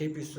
KP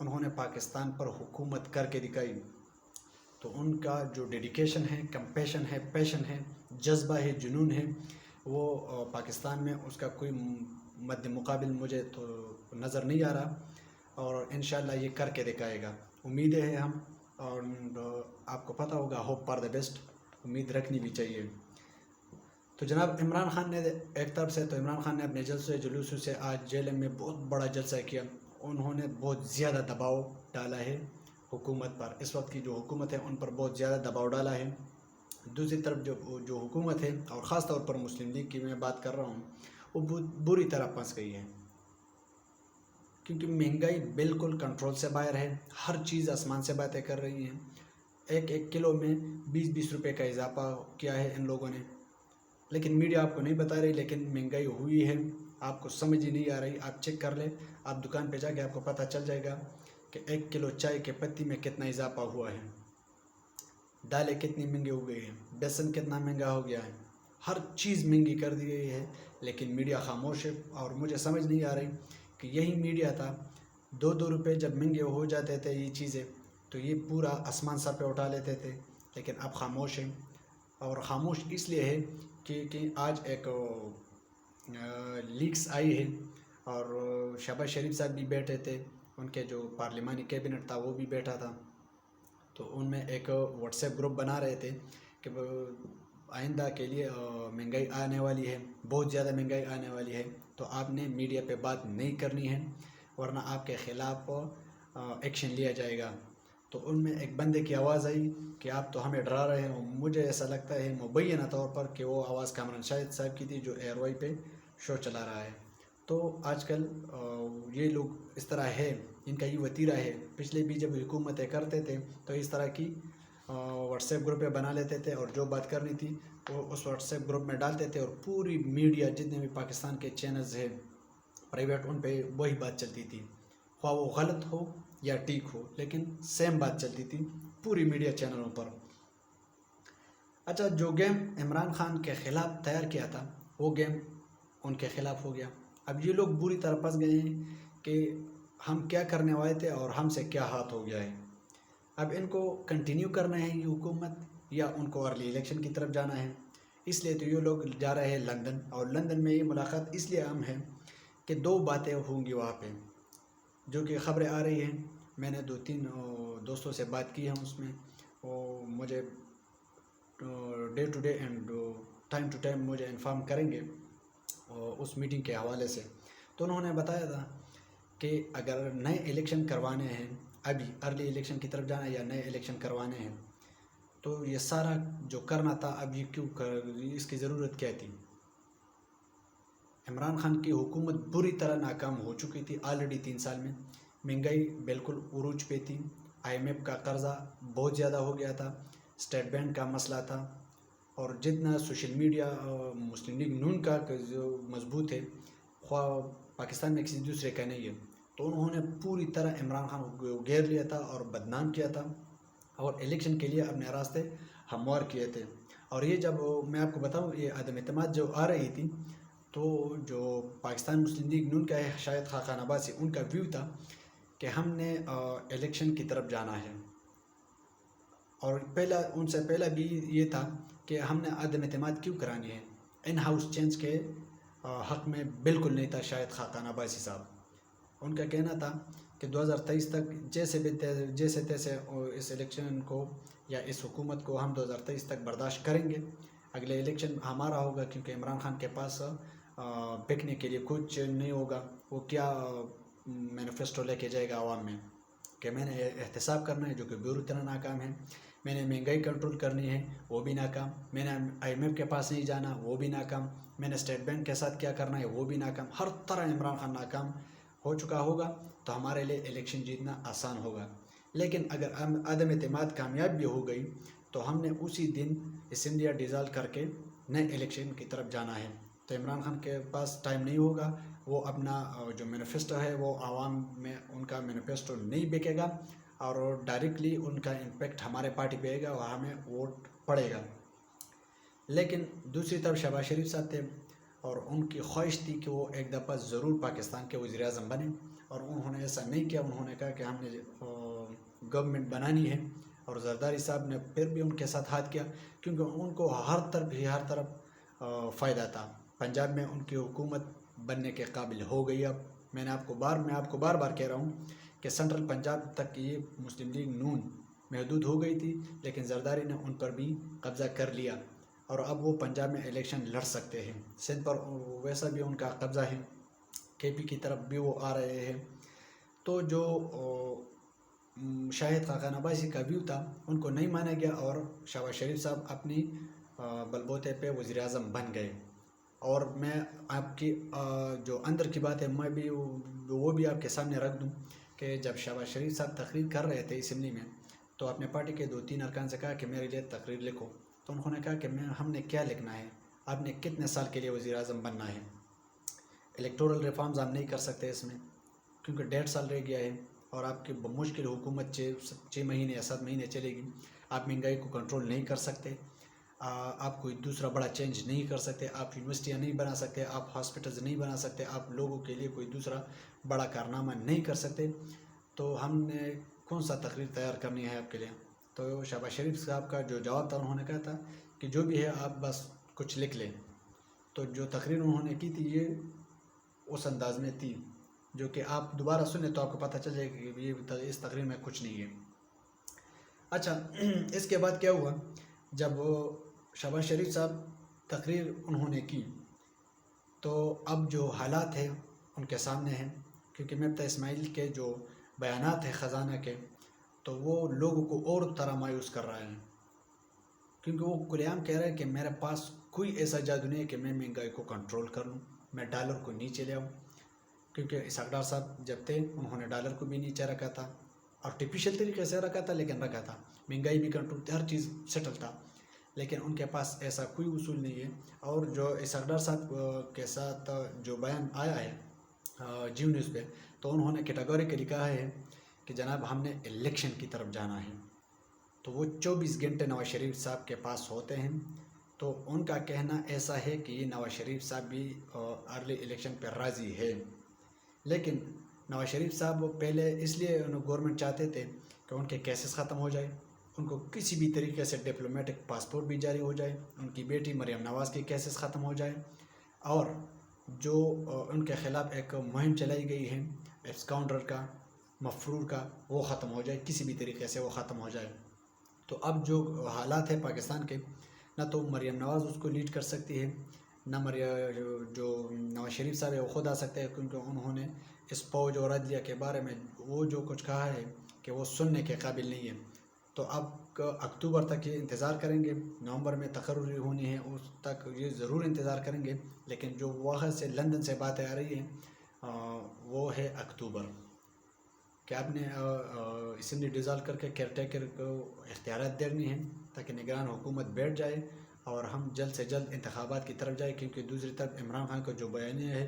انہوں نے پاکستان پر حکومت کر کے دکھائی. تو ان کا جو ڈیڈیکیشن ہے، کمپیشن ہے، پیشن ہے، جذبہ ہے، جنون ہے، وہ پاکستان میں اس کا کوئی مد مقابل مجھے تو نظر نہیں آ رہا. اور انشاءاللہ یہ کر کے دکھائے گا. امیدیں ہیں ہم، اور آپ کو پتہ ہوگا ہوپ فار دا بیسٹ، امید رکھنی بھی چاہیے. تو جناب عمران خان نے ایک طرف سے تو عمران خان نے اپنے جلسے جلوسوں سے آج جیل میں بہت بڑا جلسہ کیا. انہوں نے بہت زیادہ دباؤ ڈالا ہے حکومت پر. اس وقت کی جو حکومت ہے ان پر بہت زیادہ دباؤ ڈالا ہے. دوسری طرف جو حکومت ہے، اور خاص طور پر مسلم لیگ کی میں بات کر رہا ہوں، وہ بری طرح پھنس گئی ہے. کیونکہ مہنگائی بالکل کنٹرول سے باہر ہے. ہر چیز آسمان سے باتیں کر رہی ہیں. ایک کلو میں 20 روپے کا اضافہ کیا ہے ان لوگوں نے، لیکن میڈیا آپ کو نہیں بتا رہی. لیکن مہنگائی ہوئی ہے، آپ کو سمجھ ہی نہیں آ رہی. آپ چیک کر لیں، آپ دکان پہ جا کے آپ کو پتہ چل جائے گا کہ 1 کلو چائے کے پتی میں کتنا اضافہ ہوا ہے. دالیں کتنی مہنگی ہو گئی ہیں، بیسن کتنا مہنگا ہو گیا ہے. ہر چیز مہنگی کر دی گئی ہے، لیکن میڈیا خاموش ہے. اور مجھے سمجھ نہیں آ رہی کہ یہی میڈیا تھا 2 روپے جب مہنگے ہو جاتے تھے یہ چیزیں، تو یہ پورا آسمان سر پہ اٹھا لیتے تھے. لیکن اب خاموش ہیں. اور خاموش اس لیے ہے کہ آج ایک لیکس آئی ہے، اور شہباز شریف صاحب بھی بیٹھے تھے، ان کے جو پارلیمانی کیبنٹ تھا وہ بھی بیٹھا تھا. تو ان میں ایک واٹس ایپ گروپ بنا رہے تھے کہ آئندہ کے لیے مہنگائی آنے والی ہے، بہت زیادہ مہنگائی آنے والی ہے، تو آپ نے میڈیا پہ بات نہیں کرنی ہے، ورنہ آپ کے خلاف ایکشن لیا جائے گا. تو ان میں ایک بندے کی آواز آئی کہ آپ تو ہمیں ڈرا رہے ہیں. مجھے ایسا لگتا ہے مبینہ طور پر کہ وہ آواز کامران شاہد صاحب کی تھی، جو ایئر وائی پہ شو چلا رہا ہے. تو آج کل یہ لوگ اس طرح ہے، ان کا یہ وتیرہ ہے. پچھلے بھی جب حکومتیں کرتے تھے تو اس طرح کی واٹس ایپ گروپیں بنا لیتے تھے، اور جو بات کرنی تھی وہ اس واٹس ایپ گروپ میں ڈالتے تھے، اور پوری میڈیا جتنے بھی پاکستان کے چینلز ہیں پرائیویٹ، ان پہ وہی بات چلتی تھی، خواہ وہ غلط ہو یا ٹھیک ہو، لیکن سیم بات چلتی تھی پوری میڈیا چینلوں پر. اچھا، جو گیم عمران خان کے خلاف تیار کیا تھا وہ گیم ان کے خلاف ہو گیا. اب یہ لوگ بری طرح پھنس گئے ہیں کہ ہم کیا کرنے والے تھے اور ہم سے کیا ہاتھ ہو گیا ہے. اب ان کو کنٹینیو کرنا ہے یہ حکومت، یا ان کو ارلی الیکشن کی طرف جانا ہے. اس لیے تو یہ لوگ جا رہے ہیں لندن، اور لندن میں یہ ملاقات اس لیے اہم ہے کہ 2 باتیں ہوں گی وہاں پہ، جو کہ خبریں آ رہی ہیں. میں نے 2-3 دوستوں سے بات کی ہے، اس میں وہ مجھے day to day and time to time مجھے انفارم کریں گے اس میٹنگ کے حوالے سے. تو انہوں نے بتایا تھا کہ اگر نئے الیکشن کروانے ہیں، ابھی ارلی الیکشن کی طرف جانا ہے یا نئے الیکشن کروانے ہیں، تو یہ سارا جو کرنا تھا اب یہ کیوں اس کی ضرورت کیا تھی. عمران خان کی حکومت بری طرح ناکام ہو چکی تھی آلریڈی 3 سال میں. مہنگائی بالکل عروج پہ تھی، IMF کا قرضہ بہت زیادہ ہو گیا تھا، اسٹیٹ بینک کا مسئلہ تھا، اور جتنا سوشل میڈیا مسلم لیگ نون کا جو مضبوط ہے، خواہ پاکستان میں کسی دوسرے کا نہیں ہے. تو انہوں نے پوری طرح عمران خان کو گھیر لیا تھا اور بدنام کیا تھا، اور الیکشن کے لیے اپنے راستے ہموار کیے تھے. اور یہ جب میں آپ کو بتاؤں، یہ عدم اعتماد جو آ رہی تھی، تو جو پاکستان مسلم لیگ نون کا ہے شاہد خاقان عباسی، ان کا ویو تھا کہ ہم نے الیکشن کی طرف جانا ہے. اور ان سے پہلا بھی یہ تھا کہ ہم نے عدم اعتماد کیوں کرانی ہے. ان ہاؤس چینج کے حق میں بالکل نہیں تھا شاہد خاقان عباسی صاحب. ان کا کہنا تھا کہ 2023 تک جیسے تیسے اس الیکشن کو یا اس حکومت کو ہم 2023 تک برداشت کریں گے. اگلے الیکشن ہمارا ہوگا، کیونکہ عمران خان کے پاس بکنے کے لیے کچھ نہیں ہوگا. وہ کیا مینیفیسٹو لے کے جائے گا عوام میں کہ میں نے احتساب کرنا ہے، جو کہ بری طرح ناکام ہے. میں نے مہنگائی کنٹرول کرنی ہے، وہ بھی ناکام. میں نے IMF کے پاس نہیں جانا، وہ بھی ناکام. میں نے اسٹیٹ بینک کے ساتھ کیا کرنا ہے، وہ بھی ناکام. ہر طرح عمران خان ناکام ہو چکا ہوگا، تو ہمارے لیے الیکشن جیتنا آسان ہوگا. لیکن اگر عدم اعتماد کامیاب بھی ہو گئی تو ہم نے اسی دن اسمبلیاں ڈیزالو کر کے نئے الیکشن کی طرف جانا ہے. تو عمران خان کے پاس ٹائم نہیں ہوگا، وہ اپنا جو مینیفیسٹو ہے وہ عوام میں ان کا مینیفیسٹو نہیں بکے گا، اور ڈائریکٹلی ان کا امپیکٹ ہمارے پارٹی پہ آئے گا اور ہمیں ووٹ پڑے گا. لیکن دوسری طرف شہباز شریف صاحب تھے، اور ان کی خواہش تھی کہ وہ ایک دفعہ ضرور پاکستان کے وزیر اعظم بنے. اور انہوں نے ایسا نہیں کیا. انہوں نے کہا کہ ہم نے گورنمنٹ بنانی ہے, اور زرداری صاحب نے پھر بھی ان کے ساتھ ہاتھ کیا, کیونکہ ان کو ہر طرف فائدہ تھا. پنجاب میں ان کی حکومت بننے کے قابل ہو گئی. اب میں آپ کو بار بار کہہ رہا ہوں کہ سینٹرل پنجاب تک یہ مسلم لیگ نون محدود ہو گئی تھی, لیکن زرداری نے ان پر بھی قبضہ کر لیا, اور اب وہ پنجاب میں الیکشن لڑ سکتے ہیں. سندھ پر ویسا بھی ان کا قبضہ ہے, کے پی کی طرف بھی وہ آ رہے ہیں. تو جو شاہد خاقان عباسی کا ویو تھا ان کو نہیں مانا گیا, اور شہباز شریف صاحب اپنی بلبوتے پہ وزیر اعظم بن گئے. اور میں آپ کی جو اندر کی بات ہے میں بھی وہ بھی آپ کے سامنے رکھ دوں کہ جب شہباز شریف صاحب تقریر کر رہے تھے اسمبلی میں, تو اپنے پارٹی کے 2-3 ارکان سے کہا کہ میرے لیے تقریر لکھو. تو انہوں نے کہا کہ ہم نے کیا لکھنا ہے, آپ نے کتنے سال کے لیے وزیر اعظم بننا ہے. الیکٹورل ریفارمز آپ نہیں کر سکتے اس میں, کیونکہ 1.5 سال رہ گیا ہے, اور آپ کی بمشکل حکومت 6 مہینے یا 7 مہینے چلے گی. آپ مہنگائی کو کنٹرول نہیں کر سکتے, آپ کوئی دوسرا بڑا چینج نہیں کر سکتے, آپ یونیورسٹیاں نہیں بنا سکتے, آپ ہاسپٹلز نہیں بنا سکتے, آپ لوگوں کے لیے کوئی دوسرا بڑا کارنامہ نہیں کر سکتے. تو ہم نے کون سا تقریر تیار کرنی ہے آپ کے لیے. تو شہباز شریف صاحب کا جو جواب تھا, انہوں نے کہا تھا کہ جو بھی ہے آپ بس کچھ لکھ لیں. تو جو تقریر انہوں نے کی تھی یہ اس انداز میں تھی, جو کہ آپ دوبارہ سنیں تو آپ کو پتہ چل جائے کہ یہ اس تقریر میں کچھ نہیں ہے. اچھا, اس کے بعد کیا ہوا, جب شہباز شریف صاحب تقریر انہوں نے کی تو اب جو حالات ہیں ان کے سامنے ہیں, کیونکہ مفتا اسماعیل کے جو بیانات ہیں خزانہ کے, تو وہ لوگوں کو اور طرح مایوس کر رہا ہے, کیونکہ وہ کھلے عام کہہ رہے ہیں کہ میرے پاس کوئی ایسا جادو نہیں ہے کہ میں مہنگائی کو کنٹرول کر لوں, میں ڈالر کو نیچے لے آؤں. کیونکہ اسحاق ڈار صاحب جب تھے انہوں نے ڈالر کو بھی نیچے رکھا تھا, آرٹیفیشل طریقے سے رکھا تھا لیکن رکھا تھا, مہنگائی بھی کنٹرول تھی, ہر چیز سیٹل تھا. لیکن ان کے پاس ایسا کوئی اصول نہیں ہے. اور جو اسحاق ڈار صاحب کے ساتھ جو بیان آیا ہے جیو نیوز پہ, تو انہوں نے کیٹاگوریکلی کہا ہے کہ جناب ہم نے الیکشن کی طرف جانا ہے. تو وہ 24 گھنٹے نواز شریف صاحب کے پاس ہوتے ہیں. تو ان کا کہنا ایسا ہے کہ نواز شریف صاحب بھی ارلی الیکشن پہ راضی ہے, لیکن نواز شریف صاحب پہلے اس لیے گورنمنٹ چاہتے تھے کہ ان کے کیسز ختم ہو جائے, ان کو کسی بھی طریقے سے ڈپلومیٹک پاسپورٹ بھی جاری ہو جائے, ان کی بیٹی مریم نواز کے کیسز ختم ہو جائے, اور جو ان کے خلاف ایک مہم چلائی گئی ہے اسکاؤنڈر کا, مفرور کا, وہ ختم ہو جائے, کسی بھی طریقے سے وہ ختم ہو جائے. تو اب جو حالات ہیں پاکستان کے, نہ تو مریم نواز اس کو لیڈ کر سکتی ہے, نہ جو نواز شریف صاحب ہے وہ خود آ سکتے ہیں, کیونکہ انہوں نے اس فوج اور عدلیہ کے بارے میں وہ جو کچھ کہا ہے کہ وہ سننے کے قابل نہیں ہے. تو اب اکتوبر تک یہ انتظار کریں گے, نومبر میں تقرری ہونی ہے, اس تک یہ ضرور انتظار کریں گے. لیکن جو وہاں سے لندن سے باتیں آ رہی ہیں وہ ہے اکتوبر, کہ آپ نے اسمبلی ڈیزالو کر کے کیئر ٹیکر کو اختیارات دینی ہیں تاکہ نگران حکومت بیٹھ جائے اور ہم جلد سے جلد انتخابات کی طرف جائیں. کیونکہ دوسری طرف عمران خان کا جو بیانیہ ہے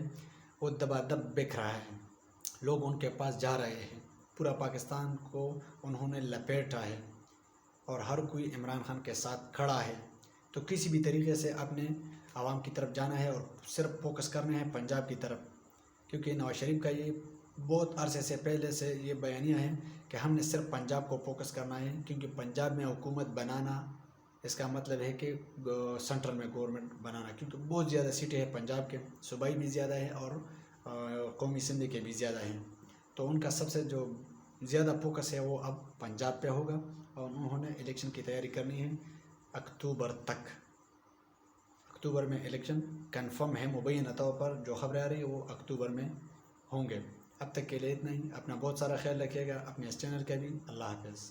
وہ دبا دب بک رہا ہے, لوگ ان کے پاس جا رہے ہیں, پورا پاکستان کو انہوں نے لپیٹا ہے, اور ہر کوئی عمران خان کے ساتھ کھڑا ہے. تو کسی بھی طریقے سے اپنے عوام کی طرف جانا ہے اور صرف فوکس کرنا ہے پنجاب کی طرف, کیونکہ نواز شریف کا یہ بہت عرصے سے پہلے سے یہ بیانیہ ہے کہ ہم نے صرف پنجاب کو فوکس کرنا ہے, کیونکہ پنجاب میں حکومت بنانا اس کا مطلب ہے کہ سینٹرل میں گورنمنٹ بنانا, کیونکہ بہت زیادہ سیٹیں ہیں پنجاب کے, صوبائی بھی زیادہ ہیں اور قومی اسمبلی کے بھی زیادہ ہیں. تو ان کا سب سے جو زیادہ فوکس ہے وہ اب پنجاب پہ ہوگا, اور انہوں نے الیکشن کی تیاری کرنی ہے اکتوبر تک. اکتوبر میں الیکشن کنفرم ہے, مبینہ طور پر جو خبریں آ رہی ہیں وہ اکتوبر میں ہوں گے. اب تک کے لیے اتنا ہی. اپنا بہت سارا خیال رکھیے گا, اپنے اس چینل کا بھی. اللہ حافظ.